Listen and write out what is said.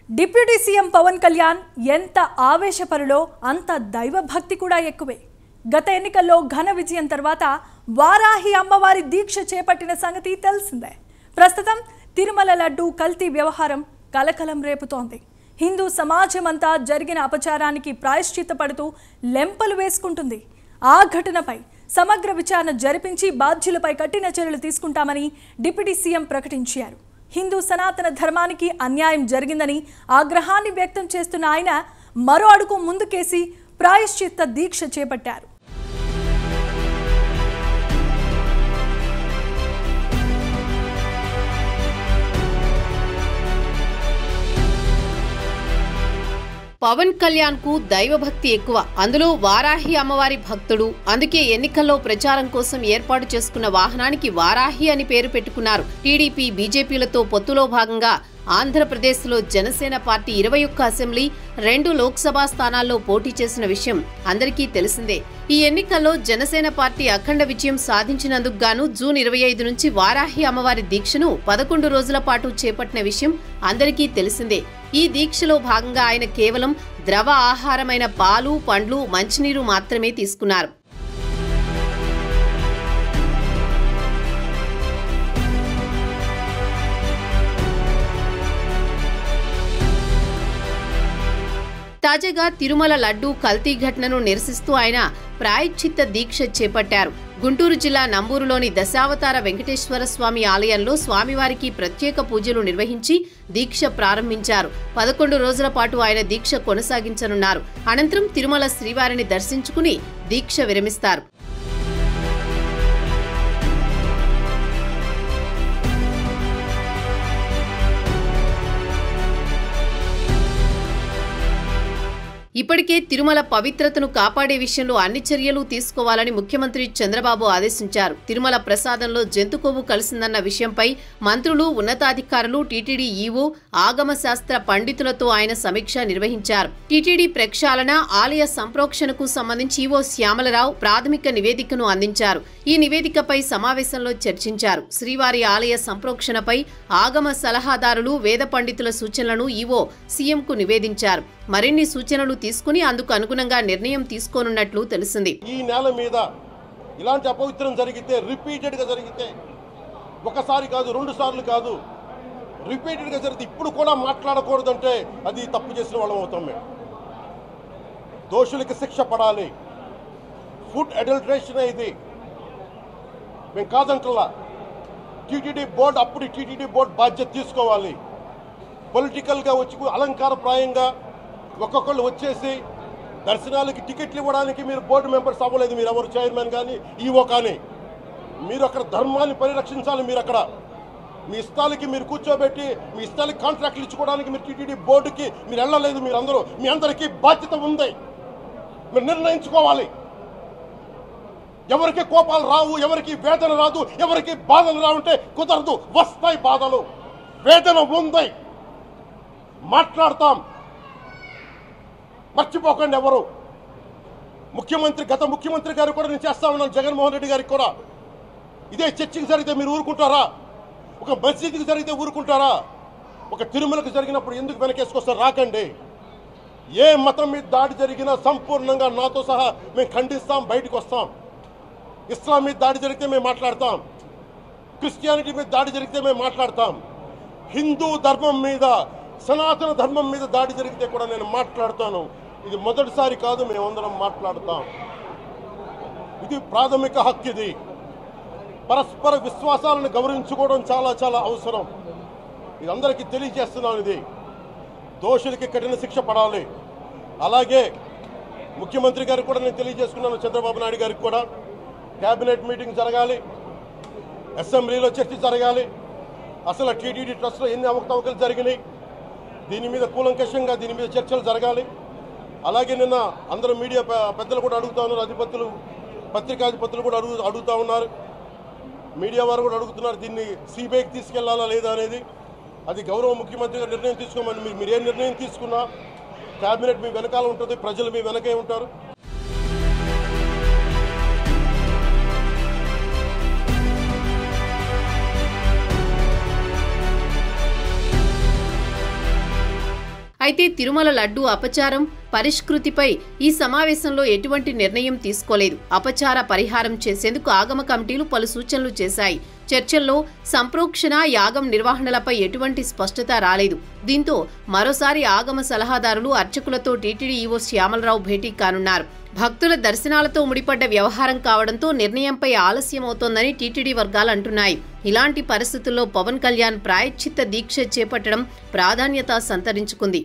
Deputy CM Pawan Kalyan ఎంత ఆవేశపరులో అంత దైవభక్తి కూడా ఎక్కువే. గత ఎన్నికల్లో ఘన విజయం తర్వాత వారాహి అమ్మవారి దీక్ష చేపట్టిన సంగతి తెలిసిందే. ప్రస్తుతం తిరుమల లడ్డు కల్తీ వ్యవహారం కలకలం రేపుతోంది. హిందూ సమాజమంతా జరిగిన అపచారానికి ప్రాయశ్చిత్తపడుతూ లెంపలు వేసుకుంటుంది. ఆ ఘటనపై సమగ్ర విచారణ జరిపించి బాధ్యులపై కఠిన చర్యలు తీసుకుంటామని డిప్యూటీ సీఎం ప్రకటించారు. హిందూ సనాతన ధర్మానికి అన్యాయం జరిగిందని ఆగ్రహాన్ని వ్యక్తం చేస్తున్న ఆయన మరో అడుగు ముందుకేసి ప్రాయశ్చిత్త దీక్ష చేపట్టారు. పవన్ కళ్యాణ్ కు దైవభక్తి ఎక్కువ. అందులో వారాహి అమ్మవారి భక్తుడు. అందుకే ఎన్నికల్లో ప్రచారం కోసం ఏర్పాటు చేసుకున్న వాహనానికి వారాహి అని పేరు పెట్టుకున్నారు. టీడీపీ బీజేపీలతో పొత్తులో భాగంగా ఆంధ్రప్రదేశ్లో జనసేన పార్టీ 21 అసెంబ్లీ 2 లోక్సభ స్థానాల్లో పోటీ చేసిన విషయం అందరికీ తెలిసిందే. ఈ ఎన్నికల్లో జనసేన పార్టీ అఖండ విజయం సాధించినందుకు గాను జూన్ 25 నుంచి వారాహి అమ్మవారి దీక్షను 11 రోజుల పాటు చేపట్టిన విషయం అందరికీ తెలిసిందే. ఈ దీక్షలో భాగంగా ఆయన కేవలం ద్రవ ఆహారమైన పాలు, పండ్లు, మంచినీరు మాత్రమే తీసుకున్నారు. తాజాగా తిరుమల లడ్డు కల్తీ ఘటనను నిరసిస్తూ ఆయన ప్రాయశ్చిత్త దీక్ష చేపట్టారు. గుంటూరు జిల్లా నంబూరులోని దశావతార వెంకటేశ్వర స్వామి ఆలయంలో స్వామివారికి ప్రత్యేక పూజలు నిర్వహించి దీక్ష ప్రారంభించారు. 11 రోజుల పాటు ఆయన దీక్ష కొనసాగించనున్నారు. అనంతరం తిరుమల శ్రీవారిని దర్శించుకుని దీక్ష విరమిస్తారు. ఇప్పటికే తిరుమల పవిత్రతను కాపాడే విషయంలో అన్ని చర్యలు తీసుకోవాలని ముఖ్యమంత్రి చంద్రబాబు ఆదేశించారు. తిరుమల ప్రసాదంలో జంతు కొవ్వు కలిసిందన్న విషయంపై మంత్రులు, ఉన్నతాధికారులు, టీటీడీ ఈవో, ఆగమ శాస్త్ర పండితులతో ఆయన సమీక్ష నిర్వహించారు. టీటీడీ ప్రక్షాళన, ఆలయ సంప్రోక్షణకు సంబంధించి ఈవో శ్యామలరావు ప్రాథమిక నివేదికను అందించారు. ఈ నివేదికపై సమావేశంలో చర్చించారు. శ్రీవారి ఆలయ సంప్రోక్షణపై ఆగమ సలహాదారులు, వేద పండితుల సూచనలను ఈవో సీఎంకు నివేదించారు. మరిన్ని సూచనలు తీసుకుని అందుకు అనుగుణంగా నిర్ణయం తీసుకోనున్నట్లు తెలిసింది. ఈ నేల మీద ఇలాంటి అపవిత్రం జరిగితే, రిపీటెడ్ గా జరిగితే, ఒకసారి కాదు, 2 సార్లు కాదు, రిపీటెడ్ గా జరిగితే ఇప్పుడు కూడా మాట్లాడకూడదంటే అది తప్పు చేసిన వాళ్ళం అవుతాం. మేము దోషులకి శిక్ష పడాలి. ఫుడ్ అడల్టరేషన్ ఇది మేము కాదంటలా. టీటీడీ బోర్డు అప్పుడు టీటీడీ బోర్డు బాధ్యత తీసుకోవాలి. పొలిటికల్ గా వచ్చి అలంకారప్రాయంగా ఒక్కొక్కళ్ళు వచ్చేసి దర్శనాలకి టికెట్లు ఇవ్వడానికి మీరు బోర్డు మెంబర్స్ అవ్వలేదు. మీరు ఎవరు చైర్మన్ కానీ ఈవో కానీ మీరు అక్కడ ధర్మాన్ని పరిరక్షించాలి. మీరు అక్కడ మీ ఇష్టాలకి మీరు కూర్చోబెట్టి మీ ఇష్టాలకి కాంట్రాక్ట్లు ఇచ్చుకోవడానికి మీరు టీటీడీ బోర్డుకి మీరు వెళ్ళలేదు. మీరందరూ మీ అందరికీ బాధ్యత ఉంది. మీరు నిర్ణయించుకోవాలి. ఎవరికి కోపాలు రావు, ఎవరికి వేదన రాదు, ఎవరికి బాధలు రావుంటే కుదరదు. వస్తాయి బాధలు, వేదన ఉంది, మాట్లాడతాం. మర్చిపోకండి ఎవరు. గత ముఖ్యమంత్రి గారు కూడా నేను చేస్తా ఉన్నాను. జగన్మోహన్ రెడ్డి గారికి కూడా ఇదే చర్చకి జరిగితే మీరు ఊరుకుంటారా? ఒక మసీదుకి జరిగితే ఊరుకుంటారా? ఒక తిరుమలకు జరిగినప్పుడు ఎందుకు వెనకేసుకొస్తారు? రాకండి. ఏ మతం మీద దాడి జరిగినా సంపూర్ణంగా నాతో సహా మేము ఖండిస్తాం, బయటకు వస్తాం. ఇస్లాం మీద దాడి జరిగితే మేము మాట్లాడతాం. క్రిస్టియానిటీ మీద దాడి జరిగితే మేము మాట్లాడతాం. హిందూ ధర్మం మీద, సనాతన ధర్మం మీద దాడి జరిగితే కూడా నేను మాట్లాడతాను. ఇది మొదటిసారి కాదు, మేమందరం మాట్లాడతాం. ఇది ప్రాథమిక హక్కు. ఇది పరస్పర విశ్వాసాలను గౌరవించుకోవడం చాలా చాలా అవసరం. ఇది అందరికీ తెలియజేస్తున్నాను. ఇది దోషులకి కఠిన శిక్ష పడాలి. అలాగే ముఖ్యమంత్రి గారికి కూడా నేను తెలియజేసుకున్నాను, చంద్రబాబు నాయుడు గారికి కూడా కేబినెట్ మీటింగ్ జరగాలి, అసెంబ్లీలో చర్చ జరగాలి. అసలు టీటీడీ ట్రస్ట్లో ఎన్ని అవకతవకలు జరిగినాయి, దీని మీద కూలంకషంగా దీని మీద చర్చలు జరగాలి. అలాగే నిన్న అందరూ మీడియా పెద్దలు కూడా అడుగుతా ఉన్నారు, అధిపతులు, పత్రికాధిపతులు కూడా అడుగుతూ ఉన్నారు, మీడియా వారు కూడా అడుగుతున్నారు, దీన్ని సిబిఐకి తీసుకెళ్లాలా లేదా అనేది. అది గౌరవ ముఖ్యమంత్రి గారు నిర్ణయం తీసుకోమని. మీరు ఏ నిర్ణయం తీసుకున్నా కేబినెట్ మీ వెనకాల ఉంటుంది, ప్రజలు మీ వెనకే ఉంటారు. అయితే తిరుమల లడ్డూ అపచారం పరిష్కృతిపై ఈ సమావేశంలో ఎటువంటి నిర్ణయం తీసుకోలేదు. అపచార పరిహారం చేసేందుకు ఆగమ కమిటీలు పలు సూచనలు చేశాయి. చర్చల్లో సంప్రోక్షణ యాగం నిర్వహణలపై ఎటువంటి స్పష్టత రాలేదు. దీంతో మరోసారి ఆగమ సలహాదారులు అర్చకులతో టీటీడీ ఈవో శ్యామలరావు భేటీ కానున్నారు. భక్తుల దర్శనాలతో ముడిపడ్డ వ్యవహారం కావడంతో నిర్ణయంపై ఆలస్యమవుతోందని టీటీడీ వర్గాలు అంటున్నాయి. ఇలాంటి పరిస్థితుల్లో పవన్ కళ్యాణ్ ప్రాయశ్చిత్త దీక్ష చేపట్టడం ప్రాధాన్యత సంతరించుకుంది.